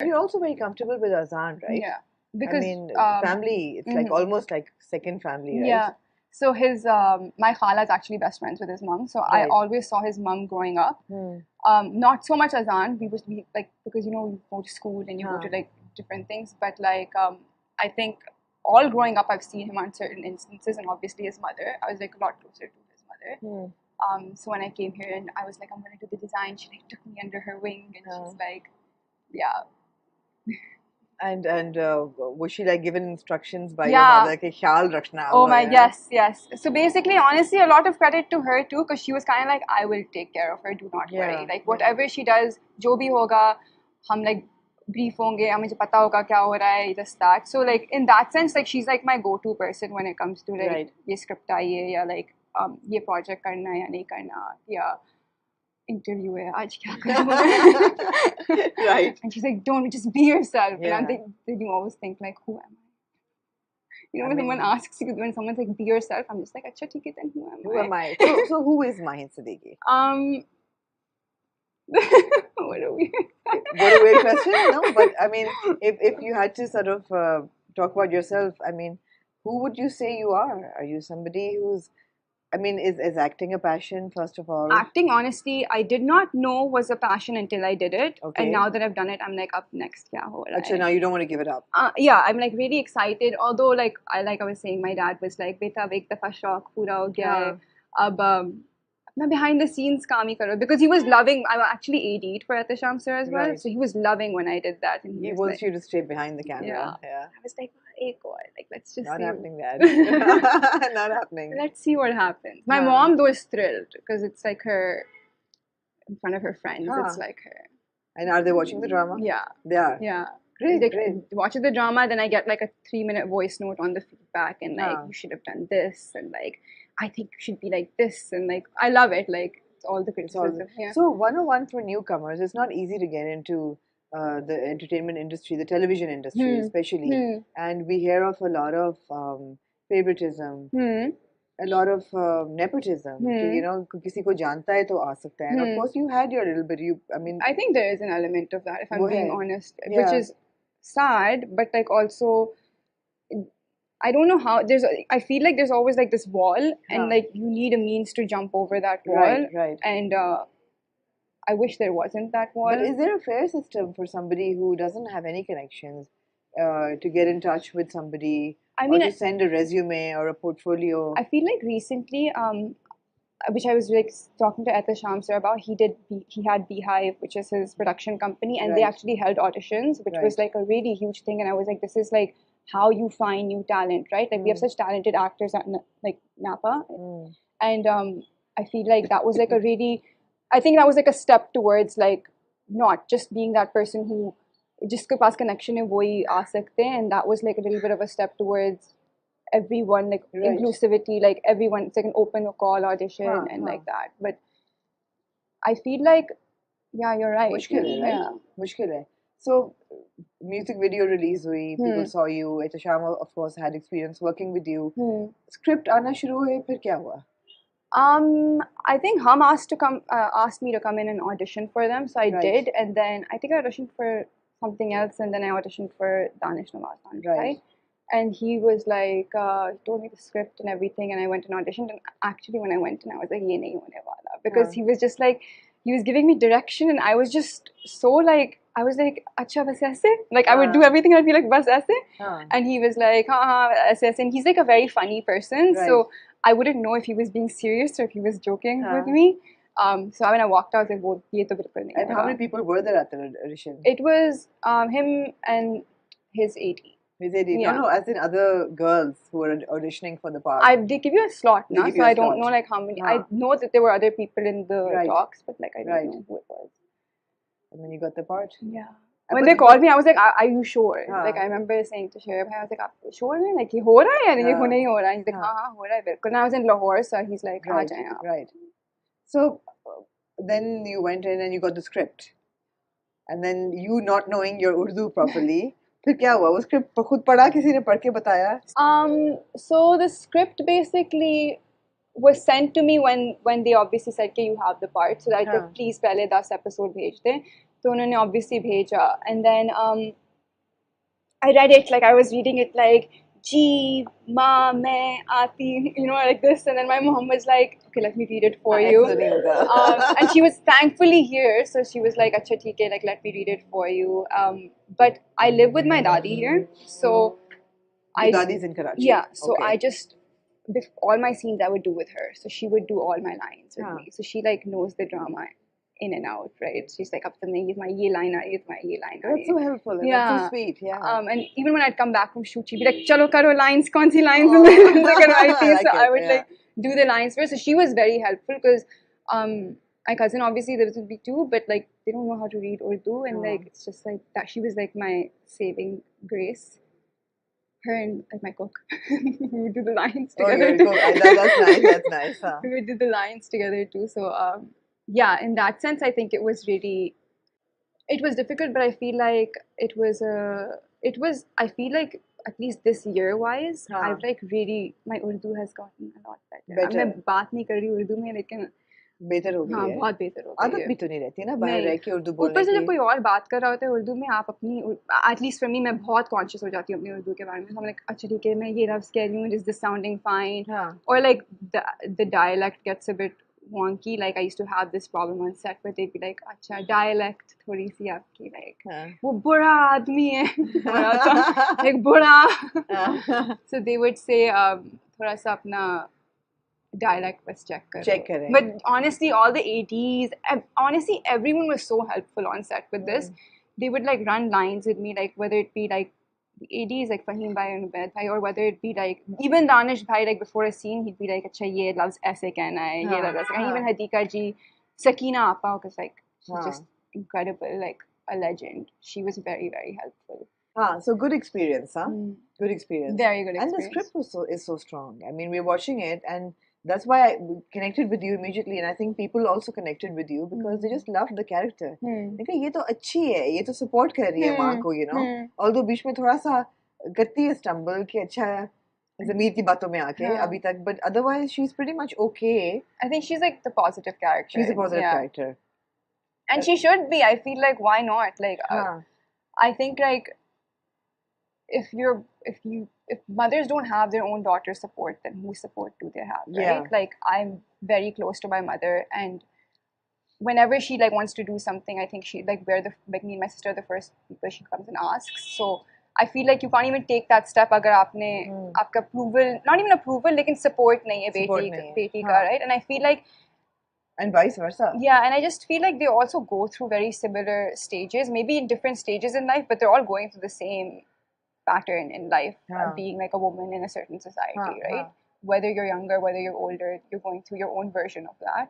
You're also very comfortable with Azaan, right? Yeah, I because mean, family, it's like mhm. almost like second family, right? Yeah. So his my khala is actually best friends with his mom. So I Right. always saw his mom growing up. Not so much Azaan. We would be like, because you know you go to school and you go to like different things. But like I think all growing up I've seen him on certain instances, and obviously his mother. I was like a lot closer to his mother. So when I came here and I was like, I'm gonna do the design, she like took me under her wing and she's like, yeah. And was she like given instructions by your Yeah. mother? Ke khayal rakhna Oh my, वगैरह? yes, yes. So basically, honestly, a lot of credit to her too, because she was kind of like, I will take care of her, do not worry. Like, whatever she does, jo bhi hoga, hum like brief honge, mujhe pata hoga kya ho raha hai, just that. So like, in that sense, like, she's like my go-to person when it comes to like, Right. ye script aayi hai, ya like, ye project karna hai ya nahi karna, ya interview hai, aaj kya karna. Right. And she's like, don't, just be yourself. Yeah. And then you always think like, who am I? You know, I when mean- someone asks you, when someone's like, be yourself, I'm just like, acha, theek hai, then who am I? Who am I? So who is Maheen Siddiqui? What a weird. What a weird question, no? But I mean, if you had to sort of talk about yourself, I mean, who would you say you are? Are you somebody who's, I mean, is acting a passion, first of all? Acting, honestly, I did not know was a passion until I did it. Okay. And now that I've done it, I'm like, up next, kya ho raha Achha, hai? now you don't want to give it up. Yeah, I'm like really excited. Although, like I was saying, my dad was like, "Beta, ab ek dafa shauq pura ho gaya hai. Ab apna behind the scenes kaam hi karo." Because he was loving. I actually AD'd for Atasham sir as well, Right. so he was loving when I did that. And He was wants like, you to stay behind the camera. Yeah. I was like, ek aur, like let's just Not see. happening, Dad. Not happening. Let's see what happens. My mom though is thrilled because it's like her in front of her friends. It's like her. And are they watching the drama? Yeah. They are. Yeah. Great, They great. watch the drama, then I get like a 3-minute voice note on the feedback and like you should have done this and like I think you should be like this and like I love it. Like it's all the criticism. Yeah. So 101 for newcomers, it's not easy to get into the entertainment industry, the television industry especially. And we hear of a lot of favoritism, a lot of nepotism. कि, you know, किसी को जानता है तो आ सकता है. And of course you had your little bit, I mean. I think there is an element of that, if I'm being honest, Yeah. which is sad, but like also, I don't know how, I feel like there's always like this wall and like you need a means to jump over that wall. Right. And I wish there wasn't that wall. But is there a fair system for somebody who doesn't have any connections to get in touch with somebody? I mean, or to send a resume or a portfolio? I feel like recently, which I was like talking to Etha sir about, he had Beehive, which is his production company, and they actually held auditions, which was like a really huge thing. And I was like, this is like how you find new talent, right? Like we have such talented actors at like Napa, and I feel like that was like a really, I think that was like a step towards like not just being that person who jiske paas connection hai wo hi aa sakte hain, and that was like a little bit of a step towards everyone, like inclusivity, like everyone, it's like an open call audition and like that. But I feel like, yeah, you're right. Mushkil hai, right? Yeah. Mushkil hai. So, music video release hui, people saw you. Etasham, of course, had experience working with you. Script aana shuru hui, phir kya hua? I think Hum asked me to come in and audition for them, so I did, and then I think I auditioned for something else, and then I auditioned for Danish Nawaz, right? And he was like, he told me the script and everything, and I went and auditioned. And actually, when I went in, I was like, "Ye nahi hone wala," because he was just like, he was giving me direction, and I was just so like, I was like, "Acha, bas aise?" Like I would do everything, and I'd be like, "Bas aise?" And he was like, "Ha, aise, aise." And he's like a very funny person, so I wouldn't know if he was being serious or if he was joking with me. So when I walked out, I was like, "Wo ye to bilkul nahi." And how many people were there at the audition? It was him and his AD. His AD? Yeah. No, as in other girls who were auditioning for the part. They give you a slot now, so I don't know like how many. I know that there were other people in the talks, but like I don't know who it was. And then you got the part? Yeah. When they called me, I was like, "Are you sure?" Like I remember saying to Sherab, I was like, "Are you sure? Like, ye ho raha hai ya ye ho nahi ho raha?" He's like, "Haan, ho raha hai bilkul." And I was in Lahore, so he's like, "Aa jaye aap." Right. So then you went in and you got the script, and then you not knowing your Urdu properly. फिर क्या हुआ? वो script खुद पढ़ा, किसी ने पढ़ के बताया? So the script basically was sent to me when they obviously said कि you have the part, so I said please पहले 10 episode भेज दे. तो उन्होंने obviously भेजा, and then I read it like I was reading it like Ji Ma Main Aati, you know, like this, and then my mom was like, okay, let me read it for you. And she was thankfully here, so she was like, Acha theek hai, like let me read it for you. But I live with my dadi here, so Dadi's in Karachi. Yeah, so I just all my scenes I would do with her, so she would do all my lines with me, so she like knows the drama in and out, right? She's like, "Ab to nahi, my ye line aayi, my ye line aayi." That's so helpful. And that's so sweet. Yeah. And even when I'd come back from shoot, she'd be like, "Chalo karo lines, kaun si lines?" And then like, so I would like do the lines first. So she was very helpful because my cousin obviously there would be two, but like they don't know how to read Urdu, and like it's just like that. She was like my saving grace. Her and like my cook, we would do the lines together. That's nice. That's nice. Huh? We would do the lines together too. So yeah, in that sense, I think it was difficult, but I feel like I feel like at least this year wise, I've like really, my Urdu has gotten a lot better. मैं बात नहीं कर रही उर्दू में, लेकिन बेहतर हो गई है। बहुत बेहतर हो गई है। आदत भी तो नहीं रहती है ना बाहर रह के उर्दू बोलने की। ऊपर से जब कोई और बात कर रहा होता है उर्दू में, आप अपनी एटलीस्ट फॉर मी, मैं बहुत कॉन्शियस हो जाती हूँ अपनी उर्दू के बारे में। I'm like, अच्छा ठीक है, मैं ये लफ्ज़ कह रही हूँ, is this sounding fine? Or like the dialect gets a bit wonky. Like I used to have this problem on set where they'd be like, अच्छा dialect थोड़ी सी आपकी like वो बुरा आदमी है, like बुरा. So they would say थोड़ा सा अपना dialect was check karo. But honestly, all the ADs, honestly, everyone was so helpful on set with this. They would like run lines with me, like whether it be like the ADs like Fahim Bhai and Ubaid Bhai, or whether it be like even Danish Bhai, like before a scene, he'd be like, "Acha ye loves aise kehna hai, ye loves aise." Even Hadika ji, Sakina Appa, because like she's just incredible, like a legend. She was very, very helpful. So good experience, huh? Good experience. Very good experience. And the script is so strong. I mean, we're watching it, and that's why I connected with you immediately, and I think people also connected with you because they just loved the character. Like, ये तो अच्छी है, ये तो support कर रही है माँ को, you know. Although बीच में थोड़ा सा करती है stumble कि अच्छा ज़मीर की बातों में आके अभी तक, but otherwise she's pretty much okay. I think she's like the positive character. She's a positive character, and she should be. I feel like why not? Like I think like if mothers don't have their own daughter support, then whose support do they have, right? Like I'm very close to my mother, and whenever she like wants to do something, I think she like me and my sister are the first people she comes and asks. So I feel like you can't even take that step अगर आपने आपका approval, not even approval, लेकिन support नहीं है बेटी का, right? And I feel like and vice versa. Yeah, and I just feel like they also go through very similar stages, maybe in different stages in life, but they're all going through the same pattern in life, being like a woman in a certain society, right? Whether you're younger, whether you're older, you're going through your own version of that.